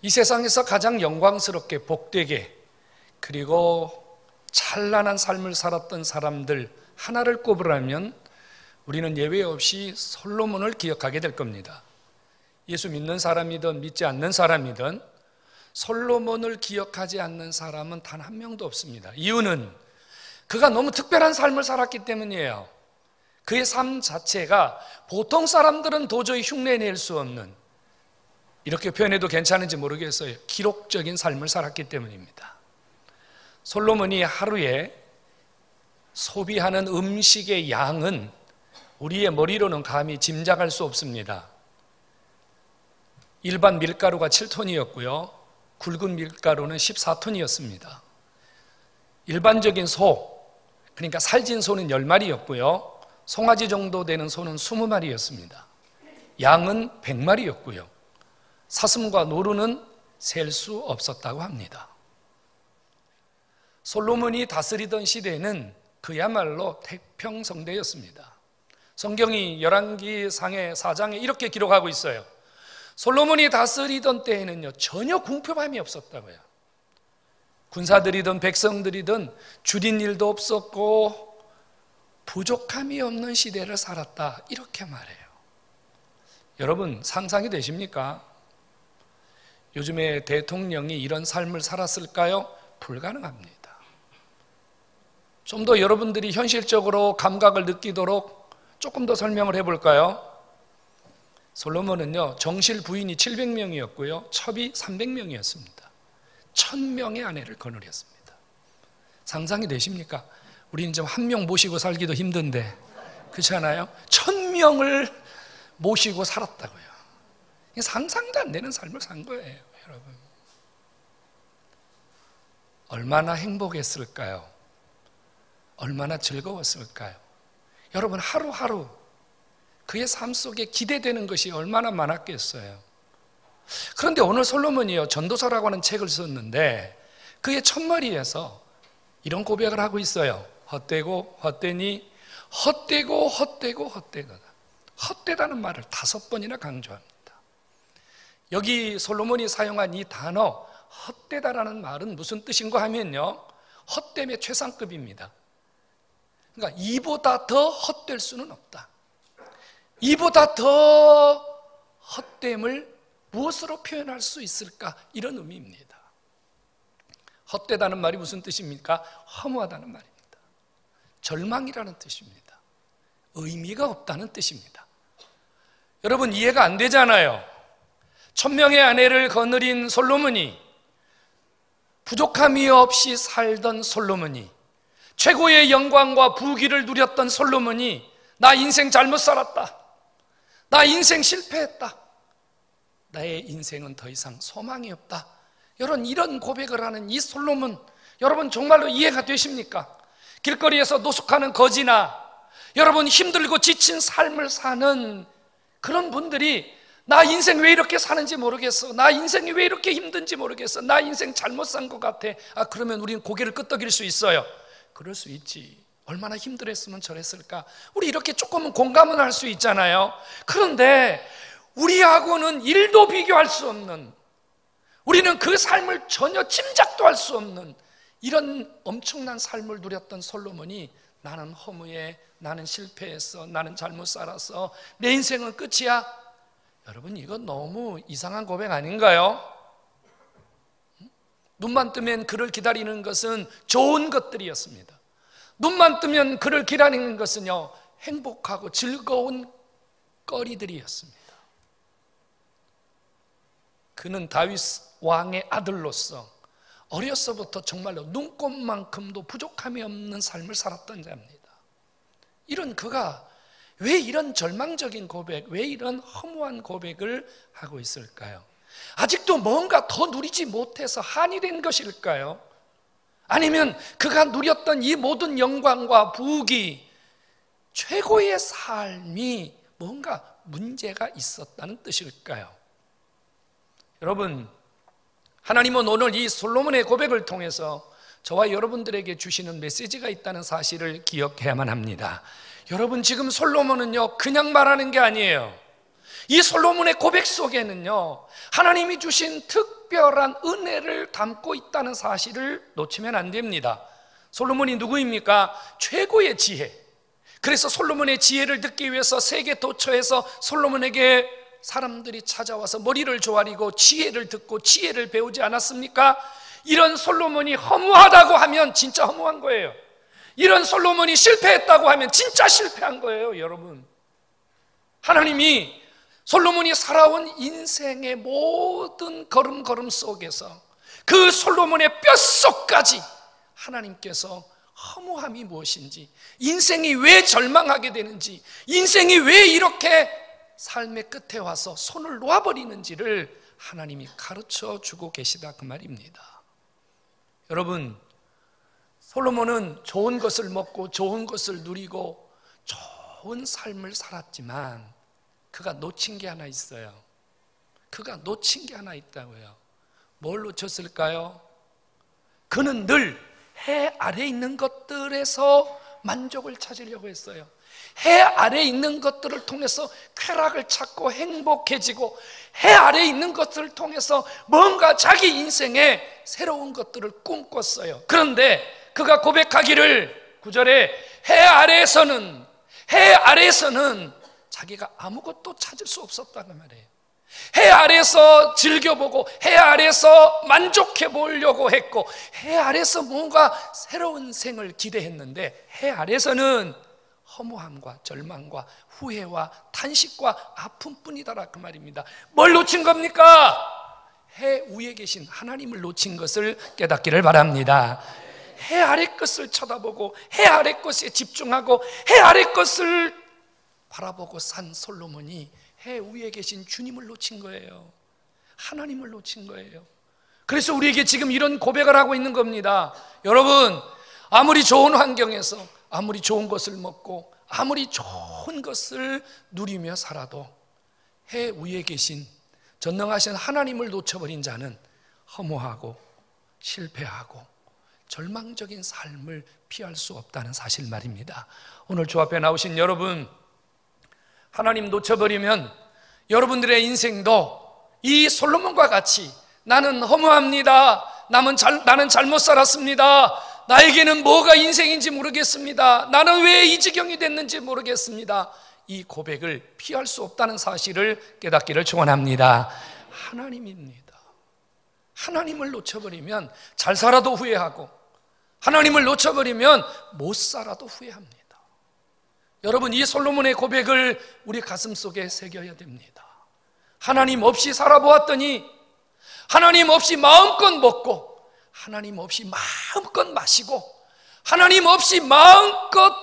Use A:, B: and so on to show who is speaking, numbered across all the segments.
A: 이 세상에서 가장 영광스럽게 복되게 그리고 찬란한 삶을 살았던 사람들 하나를 꼽으라면 우리는 예외 없이 솔로몬을 기억하게 될 겁니다. 예수 믿는 사람이든 믿지 않는 사람이든 솔로몬을 기억하지 않는 사람은 단 한 명도 없습니다. 이유는 그가 너무 특별한 삶을 살았기 때문이에요. 그의 삶 자체가 보통 사람들은 도저히 흉내낼 수 없는, 이렇게 표현해도 괜찮은지 모르겠어요, 기록적인 삶을 살았기 때문입니다. 솔로몬이 하루에 소비하는 음식의 양은 우리의 머리로는 감히 짐작할 수 없습니다. 일반 밀가루가 7톤이었고요 굵은 밀가루는 14톤이었습니다 일반적인 소, 그러니까 살진 소는 10마리였고요 송아지 정도 되는 소는 20마리였습니다 양은 100마리였고요 사슴과 노루는 셀 수 없었다고 합니다. 솔로몬이 다스리던 시대는 그야말로 태평성대였습니다. 성경이 열왕기상의 4장에 이렇게 기록하고 있어요. 솔로몬이 다스리던 때에는요 전혀 궁핍함이 없었다고요. 군사들이든 백성들이든 줄인 일도 없었고 부족함이 없는 시대를 살았다, 이렇게 말해요. 여러분 상상이 되십니까? 요즘에 대통령이 이런 삶을 살았을까요? 불가능합니다. 좀 더 여러분들이 현실적으로 감각을 느끼도록 조금 더 설명을 해볼까요? 솔로몬은요 정실 부인이 700명이었고요 첩이 300명이었습니다 1000명의 아내를 거느렸습니다. 상상이 되십니까? 우리는 좀 한 명 모시고 살기도 힘든데 그렇지 않아요? 1000명을 모시고 살았다고요. 상상도 안 되는 삶을 산 거예요. 여러분 얼마나 행복했을까요? 얼마나 즐거웠을까요? 여러분 하루하루 그의 삶 속에 기대되는 것이 얼마나 많았겠어요. 그런데 오늘 솔로몬이요 전도서라고 하는 책을 썼는데 그의 첫머리에서 이런 고백을 하고 있어요. 헛되고 헛되니 헛되고 헛되고 헛되다. 헛되다는 말을 5번이나 강조합니다. 여기 솔로몬이 사용한 이 단어 헛되다라는 말은 무슨 뜻인가 하면요 헛됨의 최상급입니다. 그러니까 이보다 더 헛될 수는 없다. 이보다 더 헛됨을 무엇으로 표현할 수 있을까? 이런 의미입니다. 헛되다는 말이 무슨 뜻입니까? 허무하다는 말입니다. 절망이라는 뜻입니다. 의미가 없다는 뜻입니다. 여러분 이해가 안 되잖아요. 1000명의 아내를 거느린 솔로몬이, 부족함이 없이 살던 솔로몬이, 최고의 영광과 부귀를 누렸던 솔로몬이 나 인생 잘못 살았다, 나 인생 실패했다, 나의 인생은 더 이상 소망이 없다, 이런 고백을 하는 이 솔로몬, 여러분 정말로 이해가 되십니까? 길거리에서 노숙하는 거지나 여러분 힘들고 지친 삶을 사는 그런 분들이 나 인생 왜 이렇게 사는지 모르겠어, 나 인생이 왜 이렇게 힘든지 모르겠어, 나 인생 잘못 산 것 같아. 그러면 우리는 고개를 끄덕일 수 있어요. 그럴 수 있지, 얼마나 힘들었으면 저랬을까, 우리 이렇게 조금은 공감은 할 수 있잖아요. 그런데 우리하고는 1도 비교할 수 없는, 우리는 그 삶을 전혀 짐작도 할 수 없는 이런 엄청난 삶을 누렸던 솔로몬이 나는 허무해, 나는 실패했어, 나는 잘못 살았어, 내 인생은 끝이야. 여러분 이거 너무 이상한 고백 아닌가요? 눈만 뜨면 그를 기다리는 것은 좋은 것들이었습니다. 눈만 뜨면 그를 기다리는 것은요 행복하고 즐거운 거리들이었습니다. 그는 다윗 왕의 아들로서 어려서부터 정말로 눈꼽만큼도 부족함이 없는 삶을 살았던 자입니다. 이런 그가 왜 이런 절망적인 고백, 왜 이런 허무한 고백을 하고 있을까요? 아직도 뭔가 더 누리지 못해서 한이 된 것일까요? 아니면 그가 누렸던 이 모든 영광과 부귀, 최고의 삶이 뭔가 문제가 있었다는 뜻일까요? 여러분, 하나님은 오늘 이 솔로몬의 고백을 통해서 저와 여러분들에게 주시는 메시지가 있다는 사실을 기억해야만 합니다. 여러분 지금 솔로몬은요 그냥 말하는 게 아니에요. 이 솔로몬의 고백 속에는요, 하나님이 주신 특별한 은혜를 담고 있다는 사실을 놓치면 안 됩니다. 솔로몬이 누구입니까? 최고의 지혜. 그래서 솔로몬의 지혜를 듣기 위해서 세계 도처에서 솔로몬에게 사람들이 찾아와서 머리를 조아리고 지혜를 듣고 지혜를 배우지 않았습니까? 이런 솔로몬이 허무하다고 하면 진짜 허무한 거예요. 이런 솔로몬이 실패했다고 하면 진짜 실패한 거예요, 여러분. 하나님이 솔로몬이 살아온 인생의 모든 걸음걸음 속에서 그 솔로몬의 뼛속까지 하나님께서 허무함이 무엇인지, 인생이 왜 절망하게 되는지, 인생이 왜 이렇게 삶의 끝에 와서 손을 놓아버리는지를 하나님이 가르쳐 주고 계시다, 그 말입니다. 여러분, 솔로몬은 좋은 것을 먹고 좋은 것을 누리고 좋은 삶을 살았지만 그가 놓친 게 하나 있어요. 그가 놓친 게 하나 있다고요. 뭘 놓쳤을까요? 그는 늘 해 아래 있는 것들에서 만족을 찾으려고 했어요. 해 아래 있는 것들을 통해서 쾌락을 찾고 행복해지고, 해 아래 있는 것들을 통해서 뭔가 자기 인생에 새로운 것들을 꿈꿨어요. 그런데 그가 고백하기를 9절에 해 아래에서는 자기가 아무것도 찾을 수 없었다는 말이에요. 해 아래에서 즐겨보고 해 아래에서 만족해 보려고 했고 해 아래에서 뭔가 새로운 생을 기대했는데 해 아래에서는 허무함과 절망과 후회와 탄식과 아픔뿐이다라, 그 말입니다. 뭘 놓친 겁니까? 해 위에 계신 하나님을 놓친 것을 깨닫기를 바랍니다. 해 아래 것을 쳐다보고 해 아래 것에 집중하고 해 아래 것을 바라보고 산 솔로몬이 해 위에 계신 주님을 놓친 거예요. 하나님을 놓친 거예요. 그래서 우리에게 지금 이런 고백을 하고 있는 겁니다. 여러분, 아무리 좋은 환경에서 아무리 좋은 것을 먹고 아무리 좋은 것을 누리며 살아도 해 위에 계신 전능하신 하나님을 놓쳐버린 자는 허무하고 실패하고 절망적인 삶을 피할 수 없다는 사실 말입니다. 오늘 주 앞에 나오신 여러분, 하나님 놓쳐버리면 여러분들의 인생도 이 솔로몬과 같이 나는 허무합니다, 나는 잘못 살았습니다, 나에게는 뭐가 인생인지 모르겠습니다, 나는 왜 이 지경이 됐는지 모르겠습니다, 이 고백을 피할 수 없다는 사실을 깨닫기를 축원합니다. 하나님입니다. 하나님을 놓쳐버리면 잘 살아도 후회하고 하나님을 놓쳐버리면 못 살아도 후회합니다. 여러분, 이 솔로몬의 고백을 우리 가슴 속에 새겨야 됩니다. 하나님 없이 살아보았더니 하나님 없이 마음껏 먹고 하나님 없이 마음껏 마시고 하나님 없이 마음껏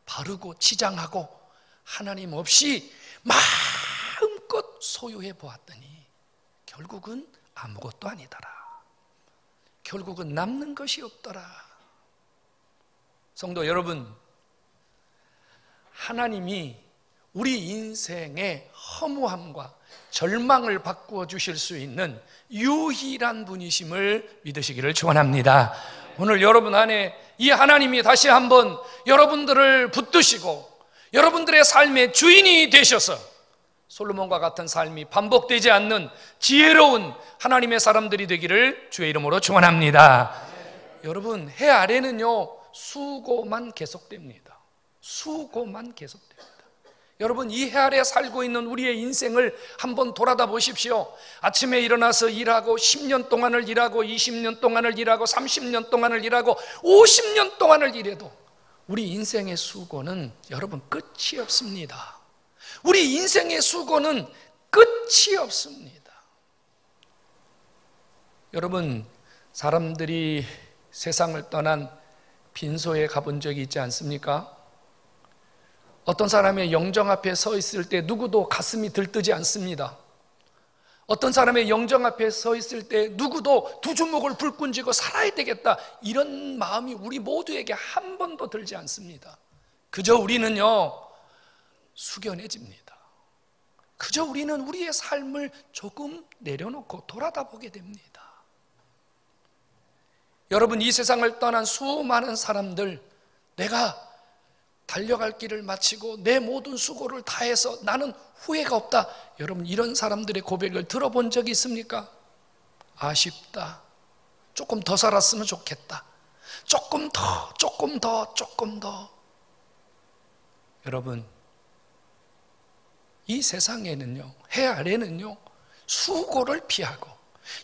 A: 바르고 치장하고 하나님 없이 마음껏 소유해 보았더니 결국은 아무것도 아니더라. 결국은 남는 것이 없더라. 성도 여러분, 하나님이 우리 인생의 허무함과 절망을 바꾸어 주실 수 있는 유일한 분이심을 믿으시기를 축원합니다. 오늘 여러분 안에 이 하나님이 다시 한번 여러분들을 붙드시고 여러분들의 삶의 주인이 되셔서 솔로몬과 같은 삶이 반복되지 않는 지혜로운 하나님의 사람들이 되기를 주의 이름으로 축원합니다. 여러분, 해 아래는요 수고만 계속됩니다. 수고만 계속됩니다. 여러분, 이 해 아래 살고 있는 우리의 인생을 한번 돌아다 보십시오. 아침에 일어나서 일하고 10년 동안을 일하고 20년 동안을 일하고 30년 동안을 일하고 50년 동안을 일해도 우리 인생의 수고는 여러분 끝이 없습니다. 우리 인생의 수고는 끝이 없습니다. 여러분, 사람들이 세상을 떠난 빈소에 가본 적이 있지 않습니까? 어떤 사람의 영정 앞에 서 있을 때 누구도 가슴이 들뜨지 않습니다. 어떤 사람의 영정 앞에 서 있을 때 누구도 두 주먹을 불끈 쥐고 살아야 되겠다, 이런 마음이 우리 모두에게 한 번도 들지 않습니다. 그저 우리는요 숙연해집니다. 그저 우리는 우리의 삶을 조금 내려놓고 돌아다 보게 됩니다. 여러분, 이 세상을 떠난 수많은 사람들, 내가 달려갈 길을 마치고 내 모든 수고를 다해서 나는 후회가 없다. 여러분, 이런 사람들의 고백을 들어본 적이 있습니까? 아쉽다. 조금 더 살았으면 좋겠다. 조금 더, 조금 더, 조금 더. 여러분, 이 세상에는요, 해 아래는요, 수고를 피하고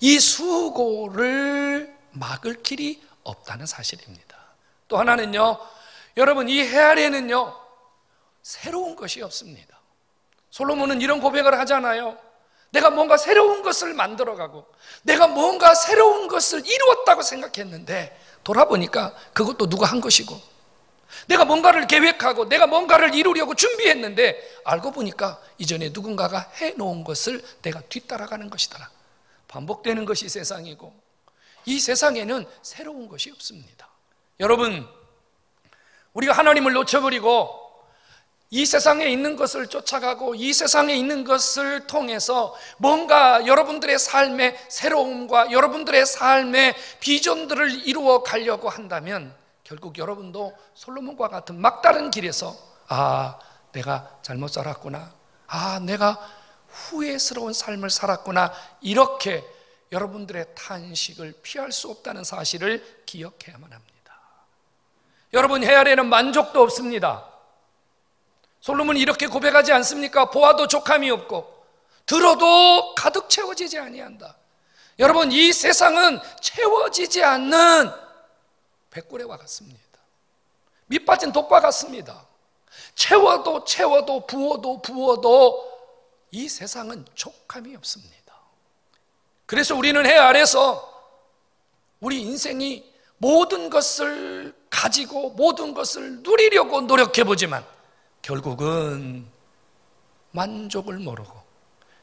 A: 이 수고를 막을 길이 없다는 사실입니다. 또 하나는요, 여러분, 이 해 아래는요, 새로운 것이 없습니다. 솔로몬은 이런 고백을 하잖아요. 내가 뭔가 새로운 것을 만들어가고 내가 뭔가 새로운 것을 이루었다고 생각했는데 돌아보니까 그것도 누가 한 것이고, 내가 뭔가를 계획하고 내가 뭔가를 이루려고 준비했는데 알고 보니까 이전에 누군가가 해놓은 것을 내가 뒤따라가는 것이더라. 반복되는 것이 세상이고 이 세상에는 새로운 것이 없습니다. 여러분, 우리가 하나님을 놓쳐버리고 이 세상에 있는 것을 쫓아가고 이 세상에 있는 것을 통해서 뭔가 여러분들의 삶의 새로움과 여러분들의 삶의 비전들을 이루어 가려고 한다면 결국 여러분도 솔로몬과 같은 막다른 길에서 내가 잘못 살았구나, 내가 후회스러운 삶을 살았구나, 이렇게 여러분들의 탄식을 피할 수 없다는 사실을 기억해야만 합니다. 여러분, 해 아래는 만족도 없습니다. 솔로몬이 이렇게 고백하지 않습니까? 보아도 족함이 없고 들어도 가득 채워지지 아니한다. 여러분, 이 세상은 채워지지 않는 백고래와 같습니다. 밑 빠진 독과 같습니다. 채워도 채워도 부어도 부어도 이 세상은 족함이 없습니다. 그래서 우리는 해 아래서 우리 인생이 모든 것을 가지고 모든 것을 누리려고 노력해보지만 결국은 만족을 모르고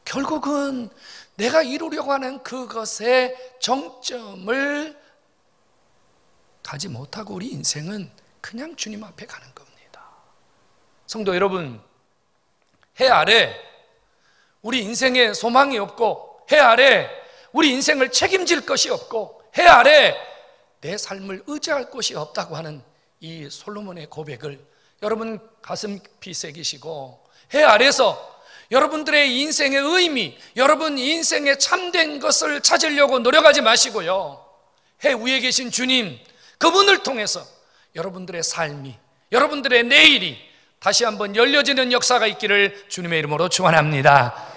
A: 결국은 내가 이루려고 하는 그것의 정점을 가지 못하고 우리 인생은 그냥 주님 앞에 가는 겁니다. 성도 여러분, 해 아래 우리 인생에 소망이 없고 해 아래 우리 인생을 책임질 것이 없고 해 아래 내 삶을 의지할 곳이 없다고 하는 이 솔로몬의 고백을 여러분 가슴 깊이 새기시고 해 아래서 여러분들의 인생의 의미, 여러분 인생의 참된 것을 찾으려고 노력하지 마시고요, 해 위에 계신 주님, 그분을 통해서 여러분들의 삶이, 여러분들의 내일이 다시 한번 열려지는 역사가 있기를 주님의 이름으로 축원합니다.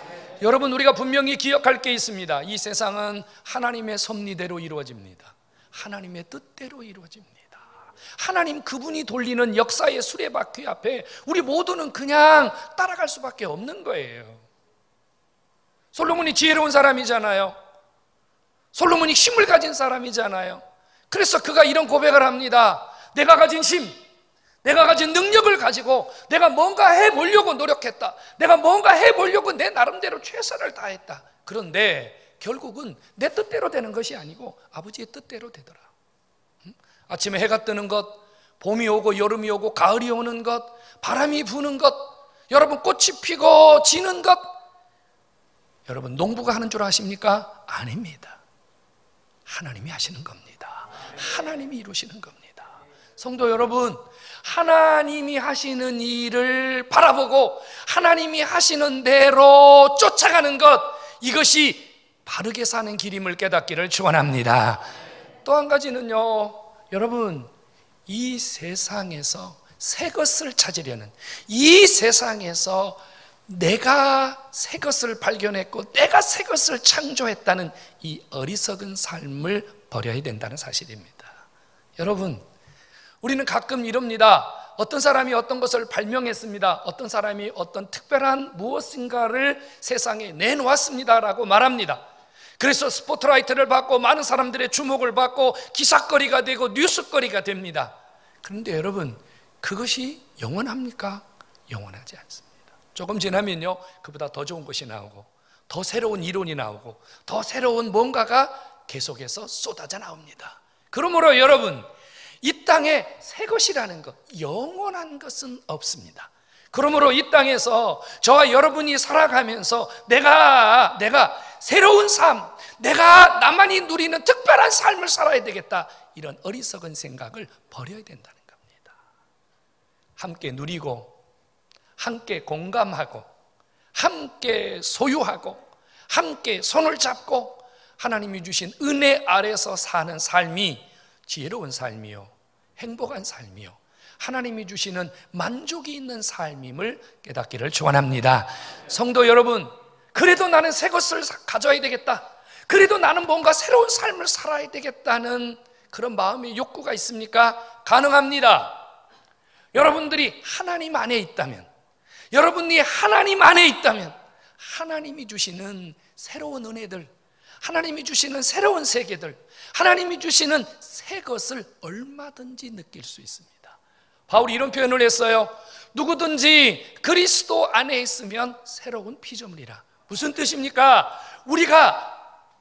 A: 여러분, 우리가 분명히 기억할 게 있습니다. 이 세상은 하나님의 섭리대로 이루어집니다. 하나님의 뜻대로 이루어집니다. 하나님 그분이 돌리는 역사의 수레바퀴 앞에 우리 모두는 그냥 따라갈 수밖에 없는 거예요. 솔로몬이 지혜로운 사람이잖아요. 솔로몬이 힘을 가진 사람이잖아요. 그래서 그가 이런 고백을 합니다. 내가 가진 힘, 내가 가진 능력을 가지고 내가 뭔가 해보려고 노력했다. 내가 뭔가 해보려고 내 나름대로 최선을 다했다. 그런데 결국은 내 뜻대로 되는 것이 아니고 아버지의 뜻대로 되더라. 아침에 해가 뜨는 것, 봄이 오고 여름이 오고 가을이 오는 것, 바람이 부는 것, 여러분 꽃이 피고 지는 것, 여러분 농부가 하는 줄 아십니까? 아닙니다. 하나님이 하시는 겁니다. 하나님이 이루시는 겁니다. 성도 여러분, 하나님이 하시는 일을 바라보고 하나님이 하시는 대로 쫓아가는 것, 이것이 바르게 사는 길임을 깨닫기를 축원합니다. 또 한 가지는요, 여러분, 이 세상에서 새 것을 찾으려는, 이 세상에서 내가 새 것을 발견했고 내가 새 것을 창조했다는 이 어리석은 삶을 버려야 된다는 사실입니다. 여러분, 우리는 가끔 이럽니다. 어떤 사람이 어떤 것을 발명했습니다. 어떤 사람이 어떤 특별한 무엇인가를 세상에 내놓았습니다라고 말합니다. 그래서 스포트라이트를 받고 많은 사람들의 주목을 받고 기사거리가 되고 뉴스거리가 됩니다. 그런데 여러분, 그것이 영원합니까? 영원하지 않습니다. 조금 지나면요, 그보다 더 좋은 것이 나오고 더 새로운 이론이 나오고 더 새로운 뭔가가 계속해서 쏟아져 나옵니다. 그러므로 여러분, 이 땅에 새 것이라는 것, 영원한 것은 없습니다. 그러므로 이 땅에서 저와 여러분이 살아가면서 내가 새로운 삶, 내가 나만이 누리는 특별한 삶을 살아야 되겠다, 이런 어리석은 생각을 버려야 된다는 겁니다. 함께 누리고 함께 공감하고 함께 소유하고 함께 손을 잡고 하나님이 주신 은혜 아래서 사는 삶이 지혜로운 삶이요 행복한 삶이요 하나님이 주시는 만족이 있는 삶임을 깨닫기를 축원합니다. 성도 여러분, 그래도 나는 새 것을 가져야 되겠다, 그래도 나는 뭔가 새로운 삶을 살아야 되겠다는 그런 마음의 욕구가 있습니까? 가능합니다. 여러분들이 하나님 안에 있다면, 여러분이 하나님 안에 있다면 하나님이 주시는 새로운 은혜들, 하나님이 주시는 새로운 세계들, 하나님이 주시는 새 것을 얼마든지 느낄 수 있습니다. 바울이 이런 표현을 했어요. 누구든지 그리스도 안에 있으면 새로운 피조물이라. 무슨 뜻입니까? 우리가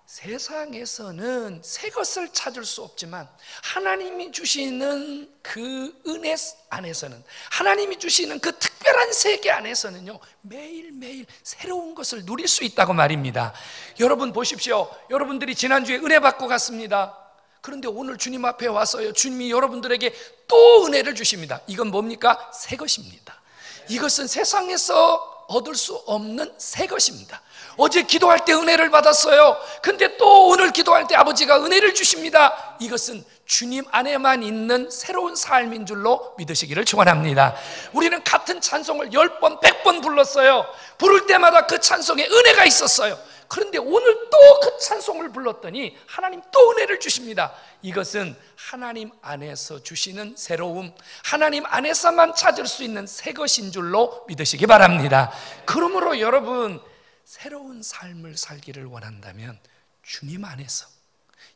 A: 세상에서는 새 것을 찾을 수 없지만 하나님이 주시는 그 은혜 안에서는, 하나님이 주시는 그 특별한 세계 안에서는요 매일매일 새로운 것을 누릴 수 있다고 말입니다. 여러분 보십시오. 여러분들이 지난주에 은혜 받고 갔습니다. 그런데 오늘 주님 앞에 와서요 주님이 여러분들에게 또 은혜를 주십니다. 이건 뭡니까? 새 것입니다. 이것은 세상에서 얻을 수 없는 새 것입니다. 어제 기도할 때 은혜를 받았어요. 근데 또 오늘 기도할 때 아버지가 은혜를 주십니다. 이것은 주님 안에만 있는 새로운 삶인 줄로 믿으시기를 축원합니다. 우리는 같은 찬송을 10번, 100번 불렀어요. 부를 때마다 그 찬송에 은혜가 있었어요. 그런데 오늘 또 그 찬송을 불렀더니 하나님 또 은혜를 주십니다. 이것은 하나님 안에서 주시는 새로움, 하나님 안에서만 찾을 수 있는 새 것인 줄로 믿으시기 바랍니다. 그러므로 여러분, 새로운 삶을 살기를 원한다면 주님 안에서,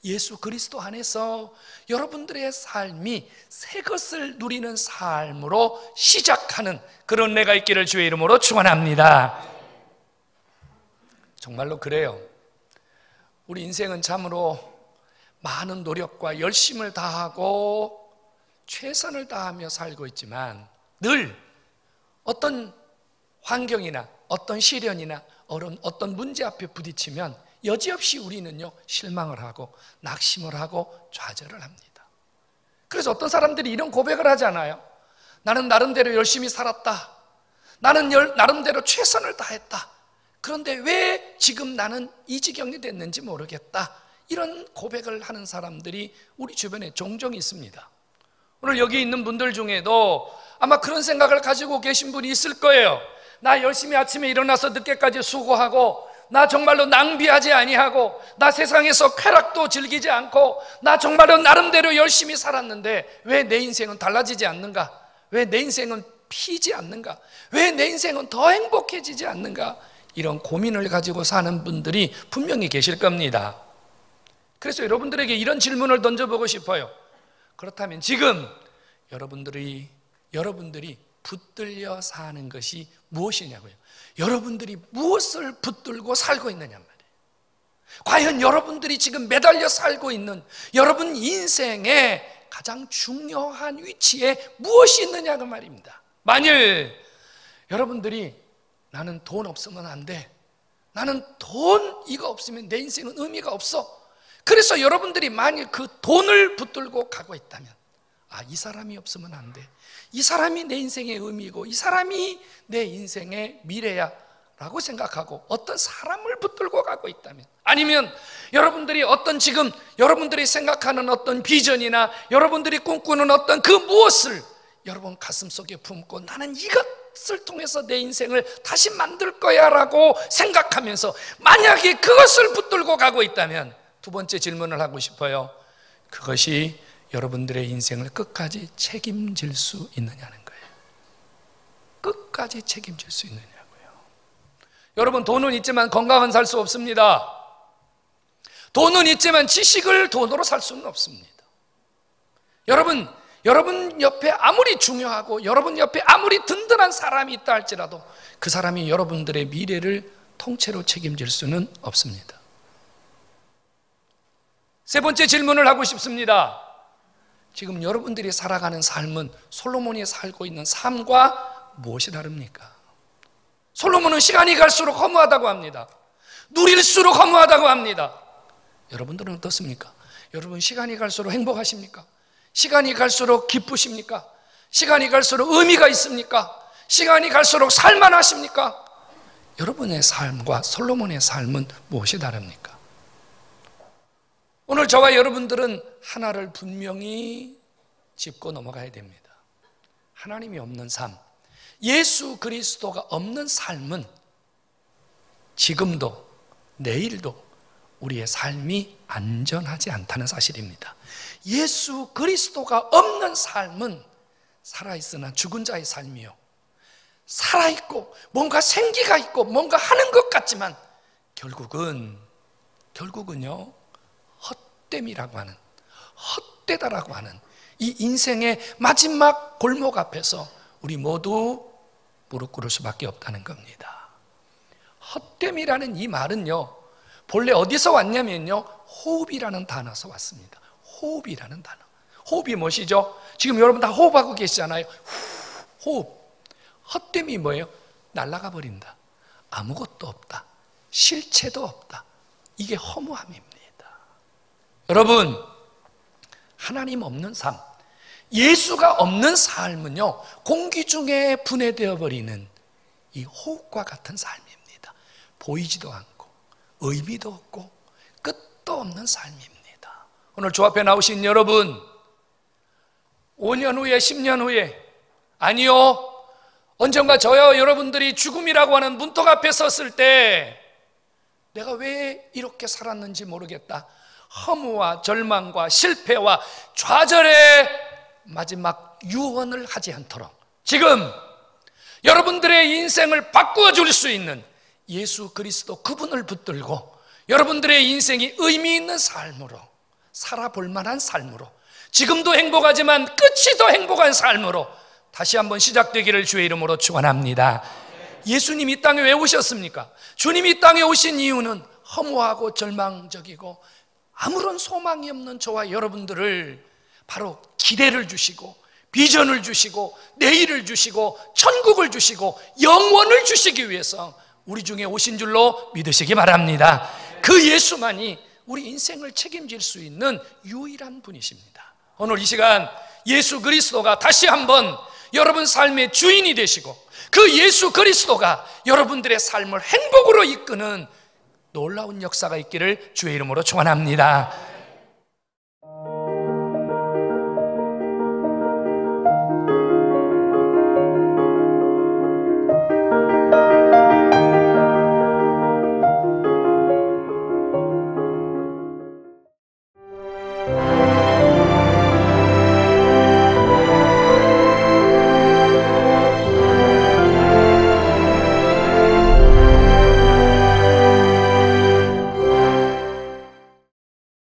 A: 예수 그리스도 안에서 여러분들의 삶이 새 것을 누리는 삶으로 시작하는 그런 은혜가 있기를 주의 이름으로 축원합니다. 정말로 그래요. 우리 인생은 참으로 많은 노력과 열심을 다하고 최선을 다하며 살고 있지만 늘 어떤 환경이나 어떤 시련이나 어떤 문제 앞에 부딪히면 여지없이 우리는요 실망을 하고 낙심을 하고 좌절을 합니다. 그래서 어떤 사람들이 이런 고백을 하잖아요. 나는 나름대로 열심히 살았다, 나는 나름대로 최선을 다했다, 그런데 왜 지금 나는 이 지경이 됐는지 모르겠다, 이런 고백을 하는 사람들이 우리 주변에 종종 있습니다. 오늘 여기 있는 분들 중에도 아마 그런 생각을 가지고 계신 분이 있을 거예요. 나 열심히 아침에 일어나서 늦게까지 수고하고, 나 정말로 낭비하지 아니하고, 나 세상에서 쾌락도 즐기지 않고, 나 정말로 나름대로 열심히 살았는데 왜 내 인생은 달라지지 않는가? 왜 내 인생은 피지 않는가? 왜 내 인생은 더 행복해지지 않는가? 이런 고민을 가지고 사는 분들이 분명히 계실 겁니다. 그래서 여러분들에게 이런 질문을 던져보고 싶어요. 그렇다면 지금 여러분들이 붙들려 사는 것이 무엇이냐고요. 여러분들이 무엇을 붙들고 살고 있느냐 말이에요. 과연 여러분들이 지금 매달려 살고 있는 여러분 인생의 가장 중요한 위치에 무엇이 있느냐 그 말입니다. 만일 여러분들이 나는 돈 없으면 안 돼, 나는 돈 이거 없으면 내 인생은 의미가 없어, 그래서 여러분들이 만일 그 돈을 붙들고 가고 있다면, 이 사람이 없으면 안 돼, 이 사람이 내 인생의 의미고 이 사람이 내 인생의 미래야 라고 생각하고 어떤 사람을 붙들고 가고 있다면, 아니면 여러분들이 지금 여러분들이 생각하는 어떤 비전이나 여러분들이 꿈꾸는 어떤 그 무엇을 여러분 가슴속에 품고 나는 이것을 통해서 내 인생을 다시 만들 거야 라고 생각하면서 만약에 그것을 붙들고 가고 있다면 두 번째 질문을 하고 싶어요. 그것이 여러분들의 인생을 끝까지 책임질 수 있느냐는 거예요. 끝까지 책임질 수 있느냐고요. 여러분, 돈은 있지만 건강은 살 수 없습니다. 돈은 있지만 지식을 돈으로 살 수는 없습니다. 여러분 옆에 아무리 중요하고 여러분 옆에 아무리 든든한 사람이 있다 할지라도 그 사람이 여러분들의 미래를 통째로 책임질 수는 없습니다. 세 번째 질문을 하고 싶습니다. 지금 여러분들이 살아가는 삶은 솔로몬이 살고 있는 삶과 무엇이 다릅니까? 솔로몬은 시간이 갈수록 허무하다고 합니다. 누릴수록 허무하다고 합니다. 여러분들은 어떻습니까? 여러분 시간이 갈수록 행복하십니까? 시간이 갈수록 기쁘십니까? 시간이 갈수록 의미가 있습니까? 시간이 갈수록 살만하십니까? 여러분의 삶과 솔로몬의 삶은 무엇이 다릅니까? 오늘 저와 여러분들은 하나를 분명히 짚고 넘어가야 됩니다. 하나님이 없는 삶, 예수 그리스도가 없는 삶은 지금도 내일도 우리의 삶이 안전하지 않다는 사실입니다. 예수 그리스도가 없는 삶은 살아있으나 죽은 자의 삶이요, 살아있고 뭔가 생기가 있고 뭔가 하는 것 같지만 결국은요 헛됨이라고 하는, 헛되다라고 하는 이 인생의 마지막 골목 앞에서 우리 모두 무릎 꿇을 수밖에 없다는 겁니다. 헛됨이라는 이 말은요 본래 어디서 왔냐면요 호흡이라는 단어에서 왔습니다. 호흡이라는 단어. 호흡이 무엇이죠? 지금 여러분 다 호흡하고 계시잖아요. 호흡. 헛됨이 뭐예요? 날아가 버린다. 아무것도 없다. 실체도 없다. 이게 허무함입니다. 여러분, 하나님 없는 삶, 예수가 없는 삶은요 공기 중에 분해되어 버리는 이 호흡과 같은 삶입니다. 보이지도 않고 의미도 없고 끝도 없는 삶입니다. 오늘 주 앞에 나오신 여러분, 5년 후에 10년 후에, 아니요, 언젠가 저와 여러분들이 죽음이라고 하는 문턱 앞에 섰을 때 내가 왜 이렇게 살았는지 모르겠다, 허무와 절망과 실패와 좌절의 마지막 유언을 하지 않도록 지금 여러분들의 인생을 바꾸어 줄 수 있는 예수 그리스도 그분을 붙들고 여러분들의 인생이 의미 있는 삶으로 살아볼 만한 삶으로, 지금도 행복하지만 끝이 더 행복한 삶으로 다시 한번 시작되기를 주의 이름으로 축원합니다. 예수님이 이 땅에 왜 오셨습니까? 주님이 이 땅에 오신 이유는 허무하고 절망적이고 아무런 소망이 없는 저와 여러분들을 바로 기대를 주시고 비전을 주시고 내일을 주시고 천국을 주시고 영원을 주시기 위해서 우리 중에 오신 줄로 믿으시기 바랍니다. 그 예수만이 우리 인생을 책임질 수 있는 유일한 분이십니다. 오늘 이 시간 예수 그리스도가 다시 한번 여러분 삶의 주인이 되시고 그 예수 그리스도가 여러분들의 삶을 행복으로 이끄는 놀라운 역사가 있기를 주의 이름으로 축원합니다.